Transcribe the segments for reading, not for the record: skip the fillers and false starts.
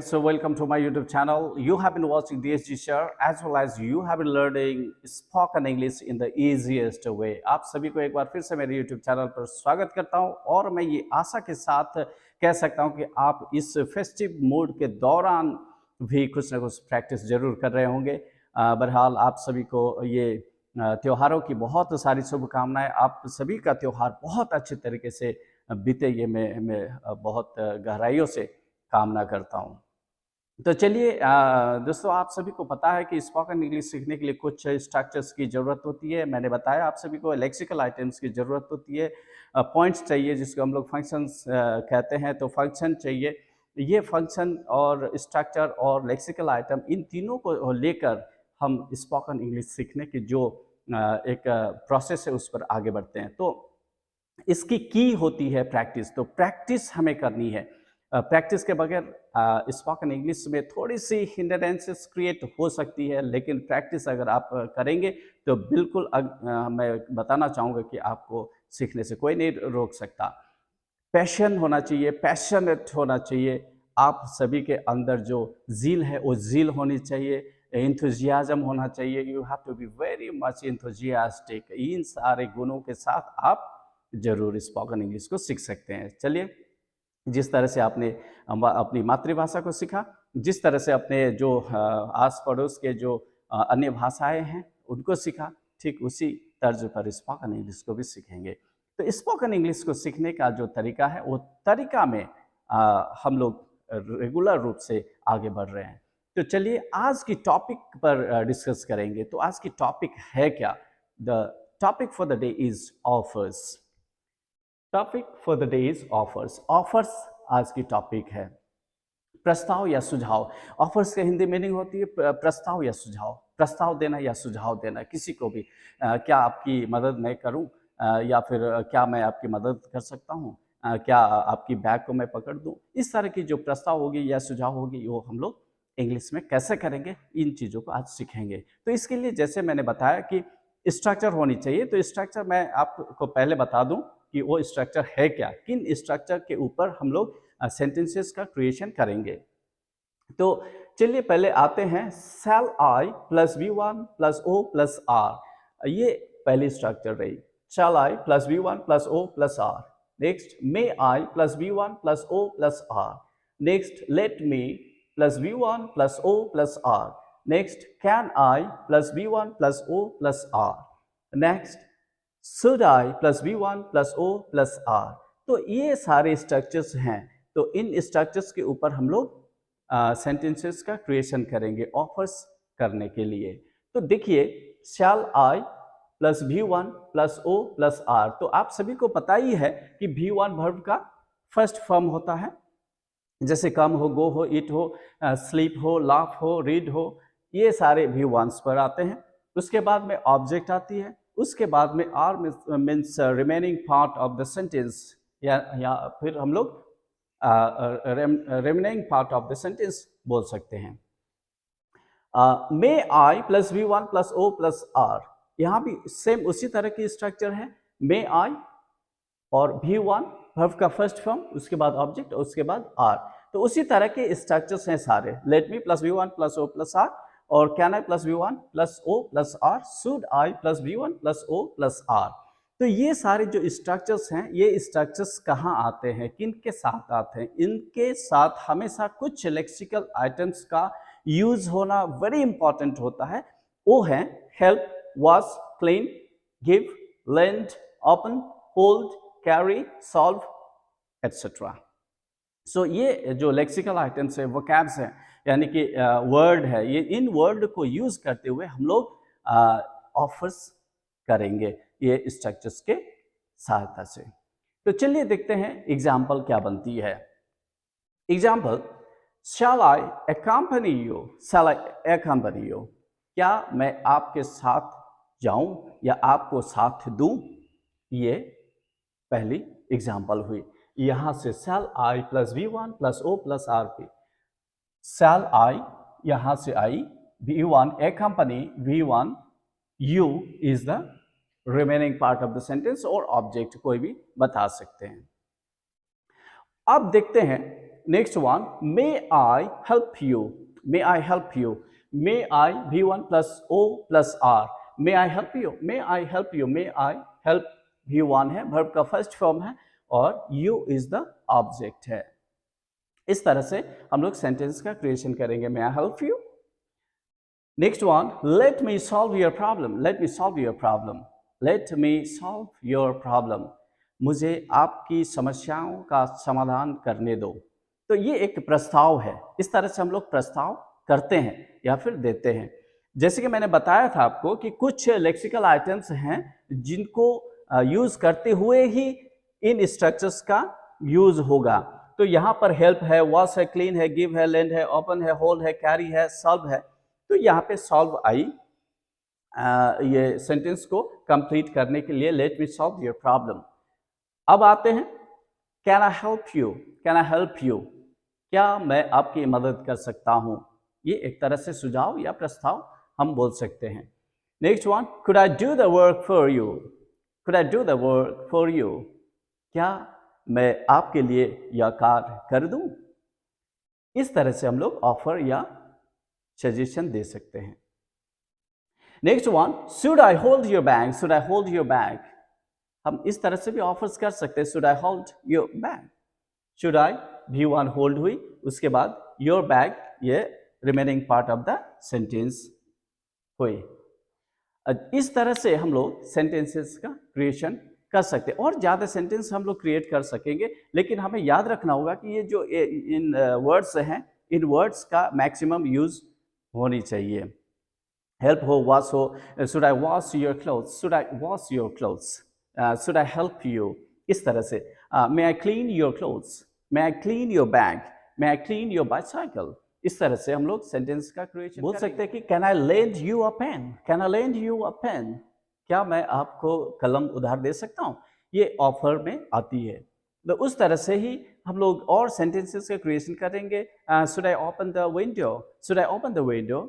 friends, so welcome to my YouTube channel. You have been watching DSG Sir as well as you have been learning spoken English in the easiest way. आप सभी को एक बार फिर से मेरे YouTube channel पर स्वागत करता हूं और मैं ये आशा के साथ कह सकता हूं कि आप इस फेस्टिव मूड के दौरान भी कुछ ना कुछ प्रैक्टिस जरूर कर रहे होंगे। बहरहाल आप सभी को ये त्योहारों की बहुत सारी शुभकामनाएं। आप सभी का त्योहार बहुत अच्छे तरीके से बीते, ये मैं बहुत गहराइयों से कामना करता हूँ। तो चलिए दोस्तों, आप सभी को पता है कि स्पोकन इंग्लिश सीखने के लिए कुछ स्ट्रक्चर्स की ज़रूरत होती है। मैंने बताया आप सभी को लेक्सिकल आइटम्स की ज़रूरत होती है, पॉइंट्स चाहिए जिसको हम लोग फंक्शंस कहते हैं, तो फंक्शन चाहिए। ये फंक्शन और स्ट्रक्चर और लेक्सिकल आइटम, इन तीनों को लेकर हम स्पोकन इंग्लिश सीखने की जो एक प्रोसेस है उस पर आगे बढ़ते हैं। तो इसकी की होती है प्रैक्टिस। तो प्रैक्टिस हमें करनी है। प्रैक्टिस के बगैर स्पोकन इंग्लिश में थोड़ी सी हिंड्रेंसेस क्रिएट हो सकती है, लेकिन प्रैक्टिस अगर आप करेंगे तो बिल्कुल मैं बताना चाहूँगा कि आपको सीखने से कोई नहीं रोक सकता। पैशन होना चाहिए, पैशनेट होना चाहिए। आप सभी के अंदर जो ज़ील है वो ज़ील होनी चाहिए, एंथुजियाज्म होना चाहिए। You have to be very much enthusiastic. इन सारे गुणों के साथ आप जरूर स्पोकन इंग्लिश को सीख सकते हैं। चलिए, जिस तरह से आपने अपनी मातृभाषा को सीखा, जिस तरह से अपने जो आस पड़ोस के जो अन्य भाषाएं हैं उनको सीखा, ठीक उसी तर्ज पर स्पोकन इंग्लिश को भी सीखेंगे। तो स्पोकन इंग्लिश को सीखने का जो तरीका है वो तरीका में हम लोग रेगुलर रूप से आगे बढ़ रहे हैं। तो चलिए आज की टॉपिक पर डिस्कस करेंगे। तो आज की टॉपिक है क्या? The topic for the day is offers. Topic for the day is offers. Offers आज की टॉपिक है। प्रस्ताव या सुझाव। ऑफर्स की हिंदी मीनिंग होती है प्रस्ताव या सुझाव। प्रस्ताव देना या सुझाव देना किसी को भी। क्या आपकी मदद मैं करूं, या फिर क्या मैं आपकी मदद कर सकता हूं, क्या आपकी बैग को मैं पकड़ दूं। इस तरह की जो प्रस्ताव होगी या सुझाव होगी वो हम लोग इंग्लिश में कैसे करेंगे, इन चीज़ों को आज सीखेंगे। तो इसके लिए जैसे मैंने बताया कि स्ट्रक्चर होनी चाहिए, तो स्ट्रक्चर मैं आपको पहले बता दूं कि वो स्ट्रक्चर है क्या, किन स्ट्रक्चर के ऊपर हम लोग सेंटेंसेस का क्रिएशन करेंगे। तो चलिए पहले आते हैं shall I plus V1 plus O plus R। ये पहली स्ट्रक्चर रही, shall I plus V1 plus O plus R। Next may I plus V1 plus O plus R। Next let me plus V1 plus O plus R। Next can I plus V1 plus O plus R। Next should I plus V1 plus O plus R। तो ये सारे structures हैं। तो इन structures के ऊपर हम लोग sentences का क्रिएशन करेंगे ऑफर्स करने के लिए। तो देखिए, shall I plus V1 plus O plus R। तो आप सभी को पता ही है कि V1 वर्ब का फर्स्ट फॉर्म होता है, जैसे कम हो, गो हो, इट हो, स्लीप हो, लाफ हो, रीड हो, ये सारे V1s पर आते हैं। उसके बाद में ऑब्जेक्ट आती है, उसके बाद में R means remaining part of the sentence, या फिर हम लोग remaining part of the sentence बोल सकते हैं। May I plus V1 plus O plus R। यहाँ भी सेम उसी तरह की स्ट्रक्चर है। मे आई और V1 वर्ब का फर्स्ट फॉर्म, उसके बाद ऑब्जेक्ट और उसके बाद R। तो उसी तरह के स्ट्रक्चर्स हैं सारे। Late me plus V1 plus O plus R, और can I plus V1 plus O plus R, should I plus V1 plus O plus R। तो ये सारे जो स्ट्रक्चर्स हैं, ये स्ट्रक्चर्स कहाँ आते हैं, किन के साथ आते हैं? इनके साथ हमेशा कुछ लेक्सिकल आइटम्स का यूज होना वेरी इंपॉर्टेंट होता है। वो है help, wash, clean, give, lend, open, hold, carry, solve etcetera. So ये जो लेक्सिकल आइटम्स है, वोकैब्स हैं, यानी कि वर्ड है, ये इन वर्ड को यूज करते हुए हम लोग ऑफर्स करेंगे ये स्ट्रक्चर्स के सहायता से। तो चलिए देखते हैं एग्जाम्पल क्या बनती है। Example, shall I accompany you, shall I accompany you। क्या मैं आपके साथ जाऊं या आपको साथ दूं? ये पहली एग्जाम्पल हुई। यहां से shall I plus V1 plus O plus R पे शैल आई यहां से I, V1 accompany, V1 you is the remaining part of the sentence, और ऑब्जेक्ट कोई भी बता सकते हैं। अब देखते हैं next one, may I help you, may I help you, may I V1 plus O plus R, may I help you, may I help you, may I help V1 है, वर्ब का फर्स्ट फॉर्म है और you is the object है। इस तरह से हम लोग सेंटेंस का क्रिएशन करेंगे, may I help you. Next one, let me solve your problem, let me solve your problem, let me solve your problem, मुझे आपकी समस्याओं का समाधान करने दो। तो ये एक प्रस्ताव है, इस तरह से हम लोग प्रस्ताव करते हैं या फिर देते हैं। जैसे कि मैंने बताया था आपको कि कुछ लेक्सिकल आइटम्स हैं जिनको यूज करते हुए ही इन स्ट्रक्चर्स का यूज होगा। तो यहाँ पर हेल्प है, वॉश है, क्लीन है, गिव है, लेंड है, ओपन है, होल्ड है, कैरी है, सॉल्व है। तो यहाँ पे सॉल्व आई ये सेंटेंस को कंप्लीट करने के लिए, late me solve your problem. अब आते हैं, can I help you, can I help you, क्या मैं आपकी मदद कर सकता हूँ। ये एक तरह से सुझाव या प्रस्ताव हम बोल सकते हैं। Next one, could I do the work for you, could I do the work for you, क्या मैं आपके लिए यह कार्य कर दूं। इस तरह से हम लोग ऑफर या सजेशन दे सकते हैं। Next one, should I hold your bag, should I hold your bag, हम इस तरह से भी ऑफर्स कर सकते हैं, should I hold your bag, should I V1 hold हुई, उसके बाद योर बैग ये remaining part of the sentence हुई। इस तरह से हम लोग सेंटेंसेस का क्रिएशन कर सकते हैं और ज़्यादा सेंटेंस हम लोग क्रिएट कर सकेंगे, लेकिन हमें याद रखना होगा कि ये जो इन वर्ड्स हैं, इन वर्ड्स का मैक्सिमम यूज होनी चाहिए। हेल्प हो, वॉश हो, should I wash your clothes, should I wash your clothes, should I help you, इस तरह से may I clean your clothes, may I clean your bag, may I clean your bicycle. इस तरह से हम लोग सेंटेंस का क्रिएशन बोल सकते हैं कि can I lend you a pen, can I lend you a pen, क्या मैं आपको कलम उधार दे सकता हूँ। ये ऑफर में आती है। तो उस तरह से ही हम लोग और सेंटेंसेस का क्रिएशन करेंगे। Should I open the window, should I open the window,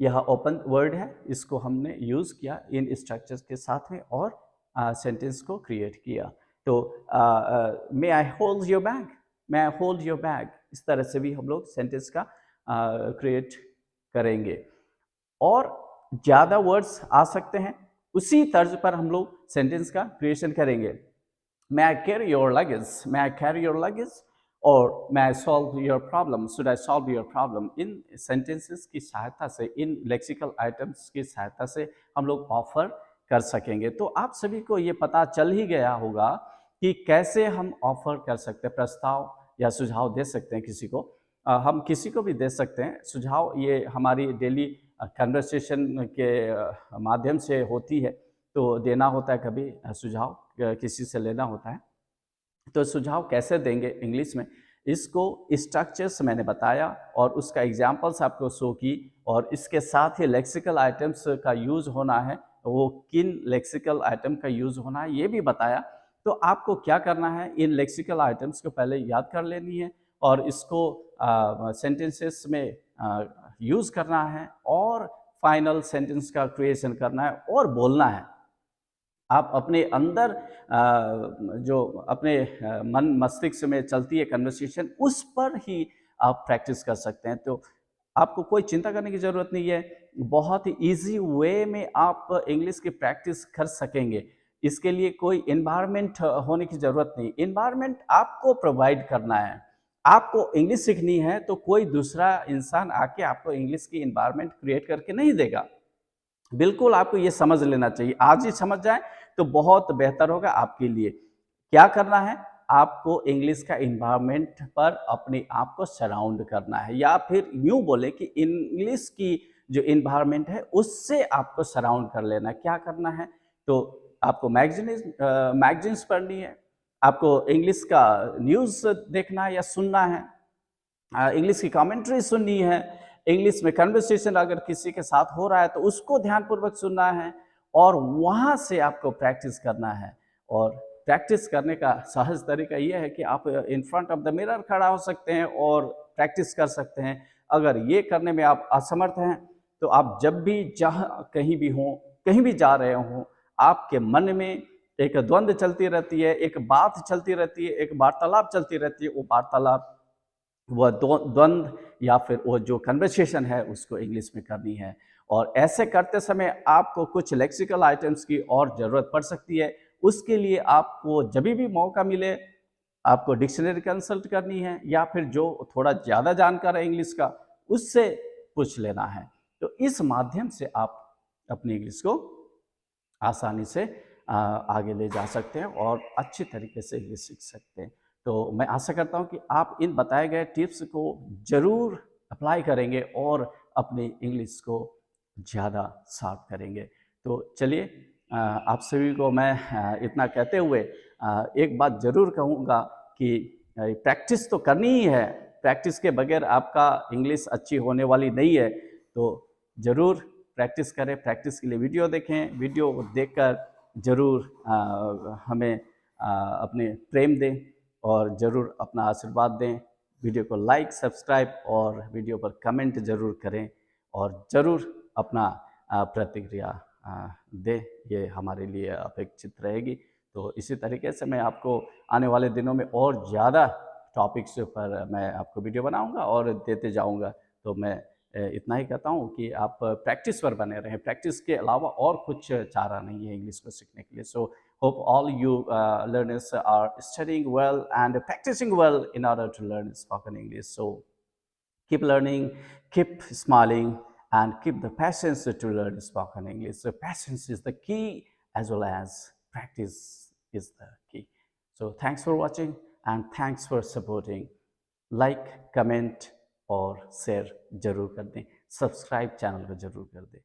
यह ओपन वर्ड है, इसको हमने यूज़ किया इन स्ट्रक्चर्स के साथ में और सेंटेंस को क्रिएट किया। तो may I hold your bag, may I hold your bag, इस तरह से भी हम लोग सेंटेंस का क्रिएट करेंगे। और ज़्यादा वर्ड्स आ सकते हैं, उसी तर्ज पर हम लोग सेंटेंस का क्रिएशन करेंगे। May I carry your luggage, may I carry your luggage, और may I solve your problem, should I solve your problem. इन सेंटेंसेस की सहायता से, इन लेक्सिकल आइटम्स की सहायता से हम लोग ऑफर कर सकेंगे। तो आप सभी को ये पता चल ही गया होगा कि कैसे हम ऑफर कर सकते हैं, प्रस्ताव या सुझाव दे सकते हैं किसी को। हम किसी को भी दे सकते हैं सुझाव, ये हमारी डेली कन्वर्सेशन के माध्यम से होती है। तो देना होता है कभी सुझाव, किसी से लेना होता है। तो सुझाव कैसे देंगे इंग्लिश में, इसको स्ट्रक्चर्स मैंने बताया और उसका एग्जाम्पल्स आपको शो की, और इसके साथ ही लेक्सिकल आइटम्स का यूज़ होना है, वो किन लेक्सिकल आइटम का यूज़ होना है ये भी बताया। तो आपको क्या करना है, इन लेक्सिकल आइटम्स को पहले याद कर लेनी है और इसको सेंटेंसेस में यूज़ करना है और फाइनल सेंटेंस का क्रिएशन करना है और बोलना है। आप अपने अंदर जो अपने मन मस्तिष्क में चलती है कन्वर्सेशन, उस पर ही आप प्रैक्टिस कर सकते हैं। तो आपको कोई चिंता करने की ज़रूरत नहीं है, बहुत ही ईजी वे में आप इंग्लिश की प्रैक्टिस कर सकेंगे। इसके लिए कोई इन्वायरमेंट होने की ज़रूरत नहीं, इन्वायरमेंट आपको प्रोवाइड करना है। आपको इंग्लिश सीखनी है तो कोई दूसरा इंसान आके आपको इंग्लिश की इन्वायरमेंट क्रिएट करके नहीं देगा। बिल्कुल आपको ये समझ लेना चाहिए, आज ही समझ जाए तो बहुत बेहतर होगा आपके लिए। क्या करना है, आपको इंग्लिश का इन्वायरमेंट पर अपने आप को सराउंड करना है, या फिर यूँ बोले कि इंग्लिश की जो इन्वायरमेंट है उससे आपको सराउंड कर लेना है। क्या करना है, तो आपको मैगजीन्स पढ़नी है, आपको इंग्लिश का न्यूज़ देखना है या सुनना है, इंग्लिश की कमेंट्री सुननी है, इंग्लिश में कन्वर्सेशन अगर किसी के साथ हो रहा है तो उसको ध्यानपूर्वक सुनना है, और वहाँ से आपको प्रैक्टिस करना है। और प्रैक्टिस करने का सहज तरीका ये है कि आप in front of the mirror खड़ा हो सकते हैं और प्रैक्टिस कर सकते हैं। अगर ये करने में आप असमर्थ हैं तो आप जब भी जहाँ कहीं भी हों, कहीं भी जा रहे हों, आपके मन में एक द्वंद्व चलती रहती है, एक बात चलती रहती है, एक वार्तालाप चलती रहती है। वो वार्तालाप वह द्वंद्व या फिर वो जो कन्वर्सेशन है उसको इंग्लिश में करनी है। और ऐसे करते समय आपको कुछ लेक्सिकल आइटम्स की और ज़रूरत पड़ सकती है। उसके लिए आपको जब भी मौका मिले आपको डिक्शनरी कंसल्ट करनी है या फिर जो थोड़ा ज़्यादा जानकार है इंग्लिश का उससे पूछ लेना है। तो इस माध्यम से आप अपनी इंग्लिश को आसानी से आगे ले जा सकते हैं और अच्छी तरीके से इंग्लिश सीख सकते हैं। तो मैं आशा करता हूँ कि आप इन बताए गए टिप्स को ज़रूर अप्लाई करेंगे और अपनी इंग्लिश को ज़्यादा शार्प करेंगे। तो चलिए आप सभी को मैं इतना कहते हुए एक बात ज़रूर कहूँगा कि प्रैक्टिस तो करनी ही है। प्रैक्टिस के बगैर आपका इंग्लिश अच्छी होने वाली नहीं है। तो ज़रूर प्रैक्टिस करें। प्रैक्टिस के लिए वीडियो देखें। वीडियो देखकर ज़रूर हमें अपने प्रेम दें और ज़रूर अपना आशीर्वाद दें। वीडियो को लाइक, सब्सक्राइब और वीडियो पर कमेंट ज़रूर करें और ज़रूर अपना प्रतिक्रिया दें। ये हमारे लिए अपेक्षित रहेगी। तो इसी तरीके से मैं आपको आने वाले दिनों में और ज़्यादा टॉपिक्स पर मैं आपको वीडियो बनाऊंगा और देते जाऊंगा। तो मैं इतना ही कहता हूँ कि आप प्रैक्टिस पर बने रहें। प्रैक्टिस के अलावा और कुछ चारा नहीं है इंग्लिश को सीखने के लिए। सो hope all you learners are studying well and practicing well in order to learn spoken English. So keep learning, keep smiling, and keep the patience to learn spoken English. So patience is the key as well as practice is the key. So thanks for watching and thanks for supporting. Like, comment और share जरूर कर दें। Subscribe channel को जरूर कर दें।